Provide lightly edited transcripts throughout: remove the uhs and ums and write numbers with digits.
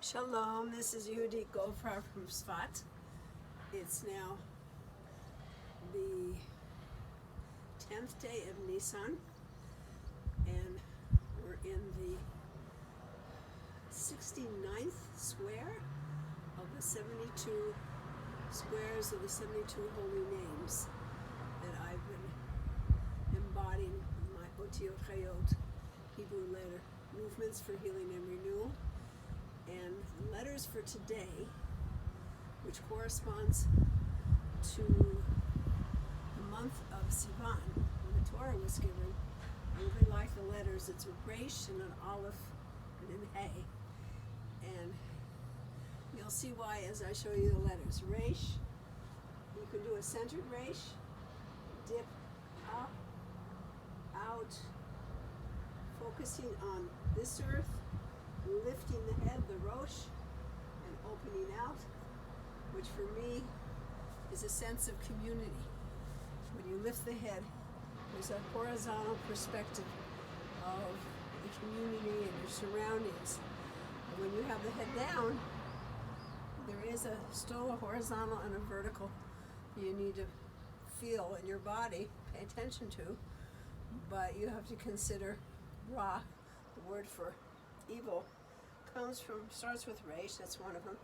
Shalom, this is Yehudit Gofar from Sfat. It's now the 10th day of Nisan, and we're in the 69th square of the 72 squares of the 72 holy names that I've been embodying with my Otiyot Hayyot, Hebrew letter movements for healing and renewal. And the letters for today, which corresponds to the month of Sivan, when the Torah was given. I really like the letters. It's a Resh and an Aleph and an Hey. And you'll see why as I show you the letters. Resh, you can do a centered Resh, dip up, out, focusing on this earth, lifting the head, the Rosh, and opening out, which for me is a sense of community. When you lift the head, there's a horizontal perspective of the community and your surroundings. And when you have the head down, there is still a horizontal and a vertical you need to feel in your body, pay attention to, but you have to consider Ra, the word for evil, starts with Resh, that's one of them.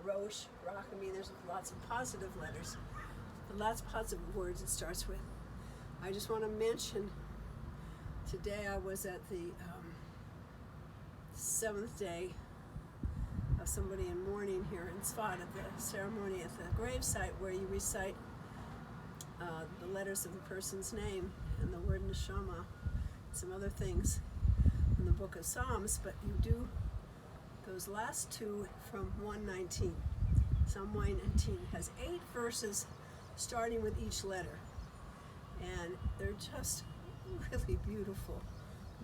Rosh, Rock, there's lots of positive letters, but lots of positive words it starts with. I just want to mention, today I was at the 7th day of somebody in mourning here in Sfat, at the ceremony at the gravesite where you recite the letters of the person's name and the word neshama, some other things in the book of Psalms, but you do those last two from 119. Psalm 119 has 8 verses starting with each letter, and they're just really beautiful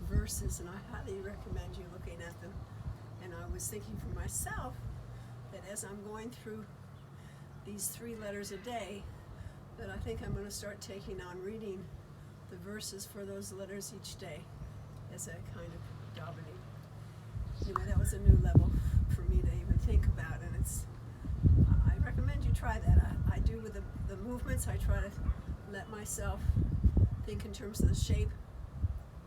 verses, and I highly recommend you looking at them. And I was thinking for myself that as I'm going through these 3 letters a day, that I think I'm going to start taking on reading the verses for those letters each day as a kind of davening. Anyway, that was a new level for me to even think about, and I recommend you try that. I do with the movements. I try to let myself think in terms of the shape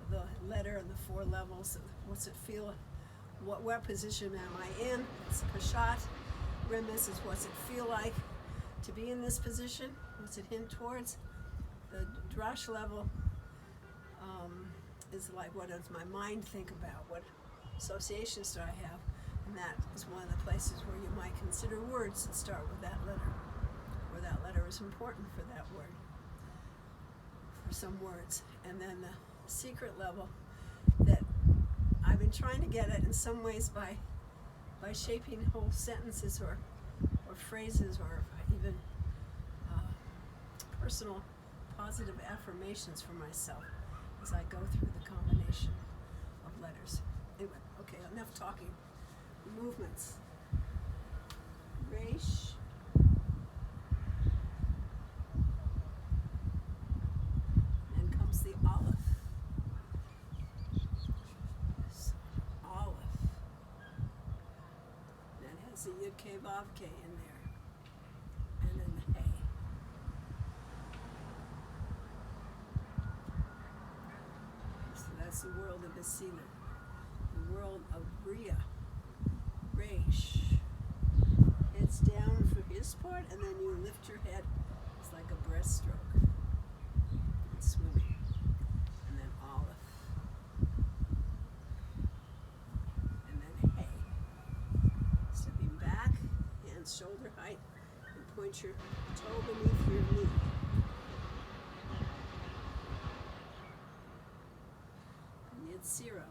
of the letter and the 4 levels. What's it feel? What position am I in? It's Peshat. Remes is what's it feel like to be in this position? What's it hint towards? The Drash level is like, what does my mind think about? What associations do I have? And that is one of the places where you might consider words that start with that letter, or that letter is important for that word, for some words. And then the secret level, that I've been trying to get at in some ways by shaping whole sentences or phrases, or even personal positive affirmations for myself as I go through the combination of letters. Anyway, okay, enough talking. Movements. Resh. Then comes the Aleph. Aleph. That has the Yud K Vav K in there. And then the Hey. So that's the world of Basila. The world of Bria. Resh. Heads down for his part, and then you lift your head. It's like a breaststroke. And swimming. And then Aleph. And then Hey. Stepping back, hands shoulder height, and point your toe beneath your knee. And Yetzirah.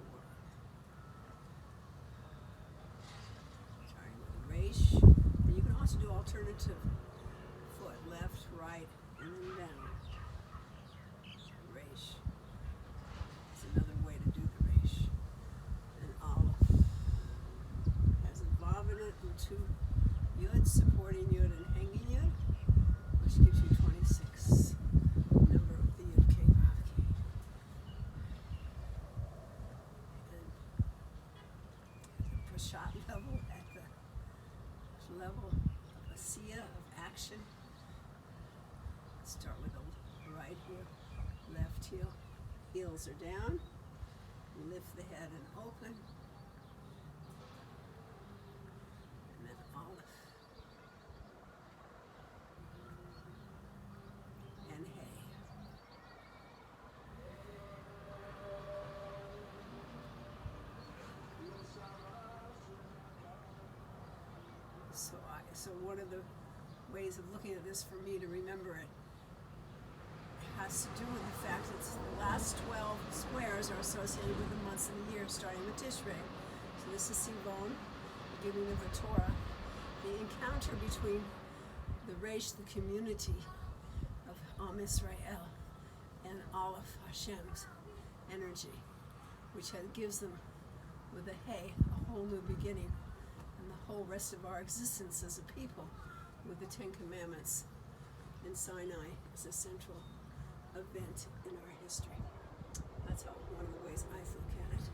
And you can also do alternative foot, left, right, and then down. Resh. It's another way to do the Resh. And Aleph has a Vav in it and 2 Yud, supporting Yud and hanging Yud, which gives you 26. Number of the Yud K Vav K. And the Peshat level at the level of asiya, of action. Start with the right heel, left heel. Heels are down. Lift the head and open. And then Aleph. And Hey. So one of the ways of looking at this for me to remember it has to do with the fact that the last 12 squares are associated with the months of the year, starting with Tishrei. So this is Sivon, the giving of the Torah, the encounter between the Reish, the community of Am Israel, and Aleph, Hashem's energy, which gives them, with a Hey, a whole new beginning, and the whole rest of our existence as a people, with the Ten Commandments in Sinai as a central event in our history. That's one of the ways I look at it.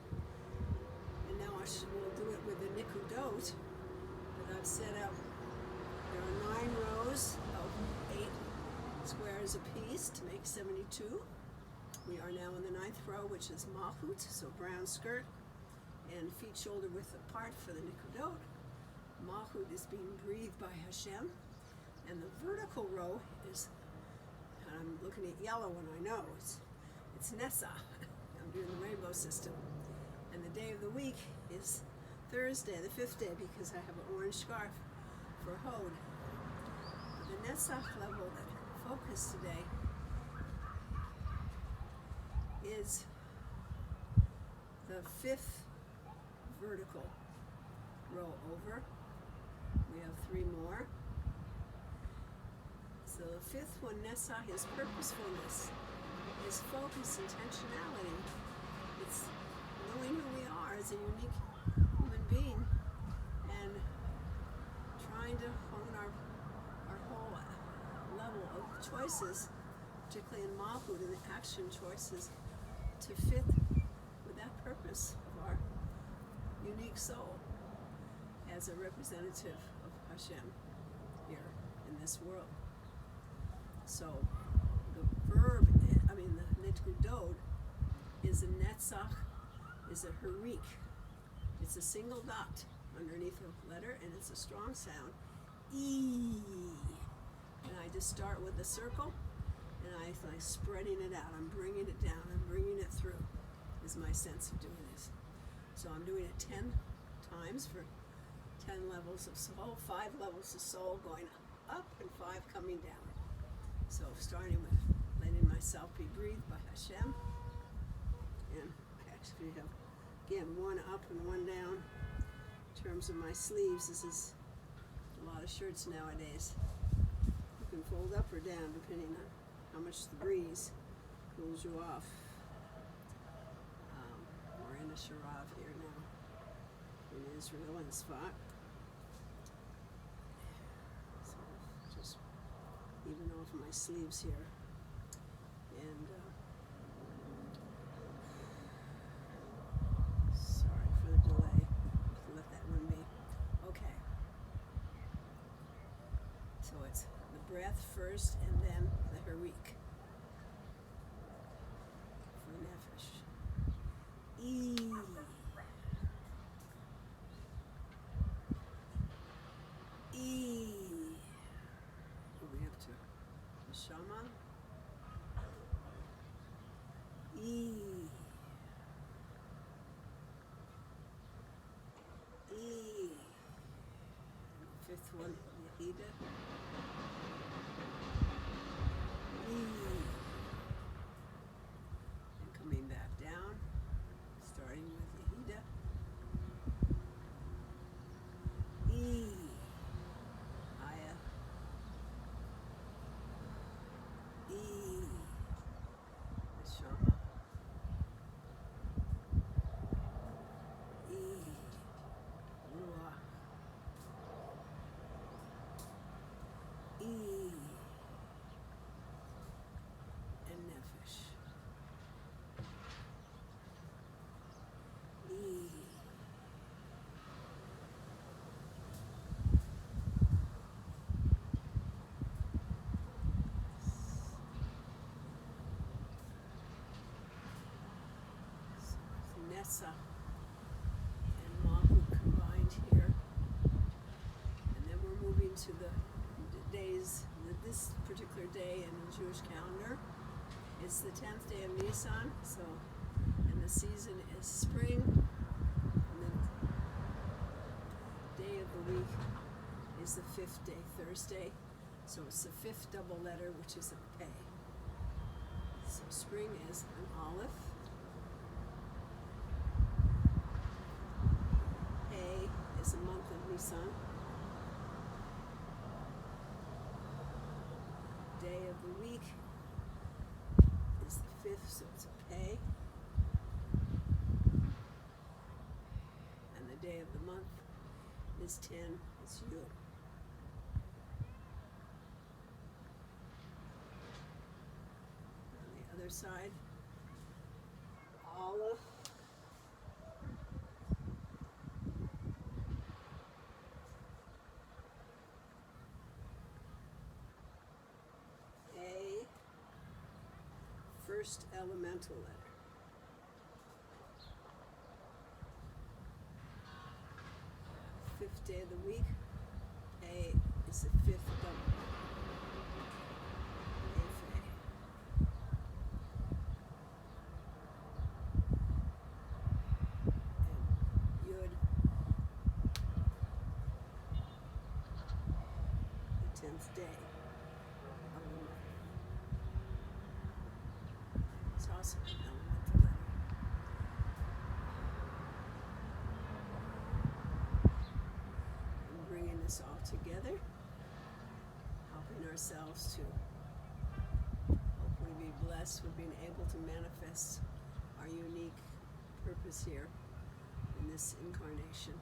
And now we'll do it with the Nikudot that I've set up. There are 9 rows of 8 squares apiece to make 72. We are now in the 9th row, which is Malkhut, so brown skirt and feet shoulder width apart for the Nikudot. Malkhut is being breathed by Hashem, and the vertical row is, I'm looking at yellow when I know, it's Netzach. I'm doing the rainbow system. And the day of the week is Thursday, the 5th day, because I have an orange scarf for Hod. The Netzach level that focus today is the 5th vertical row over. We have 3 more. So the 5th one, Netzach, is purposefulness, is focus, intentionality. It's knowing who we are as a unique human being and trying to hone our whole level of choices, particularly in Malkhut, and the action choices, to fit with that purpose of our unique soul as a representative of Hashem here in this world. So the verb, the Nikudot, is a Netzach, is a Chirik. It's a single dot underneath a letter, and it's a strong sound. E. And I just start with the circle, and I'm like spreading it out. I'm bringing it down. I'm bringing it through, is my sense of doing this. So I'm doing it 10 times for 10 levels of soul, 5 levels of soul going up and 5 coming down. So starting with letting myself be breathed by Hashem. And I actually have, again, 1 up and 1 down. In terms of my sleeves, this is a lot of shirts nowadays. You can fold up or down depending on how much the breeze cools you off. We're in a Sharav here now in Israel, in Sfat. So just even off my sleeves here. And sorry for the delay. Let that one be. Okay. So it's the breath first and then the Chirik. For Nefesh. E. E. Moving up to Neshama. E. E. 5th one, Yehudit. E. And coming back down, starting with Yehudit. E. Aya. E. Neshama. E. Ruach. Netzach and Malkhut combined here. And then we're moving to the days, this particular day in the Jewish calendar. It's the 10th day of Nisan, so, and the season is spring. And the day of the week is the 5th day, Thursday. So it's the 5th double letter, which is a pei. So spring is an aleph. Pei is a month of Nisan. Day of the week is the 5th, so it's a pei. And the day of the month is 10, it's yud. Other side, aleph, a, first elemental letter. Fifth day of the week, a is the 5th double. Day of the month. It's also an elemental letter. And bringing this all together, helping ourselves to hopefully be blessed with being able to manifest our unique purpose here in this incarnation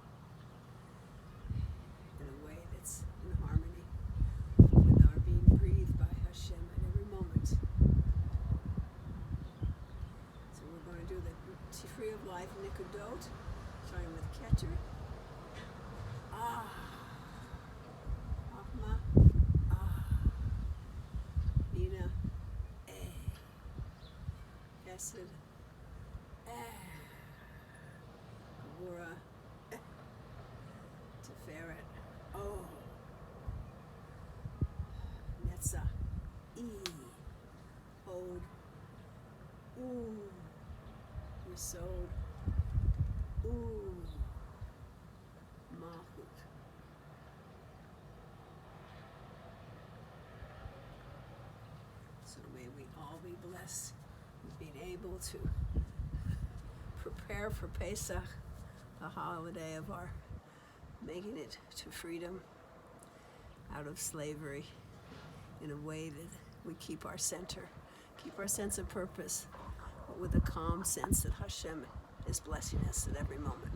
in a way that's in harmony. Breathed by Hashem at every moment. So we're going to do the tree of life, Nikudot, starting with Keter. Chachma, Bina, Chesed, Gevura, Tiferet, Netzach, Hod, Yesod, Malkhut. So may we all be blessed with being able to prepare for Pesach, the holiday of our making it to freedom out of slavery, in a way that we keep our center, keep our sense of purpose, but with a calm sense that Hashem is blessing us at every moment.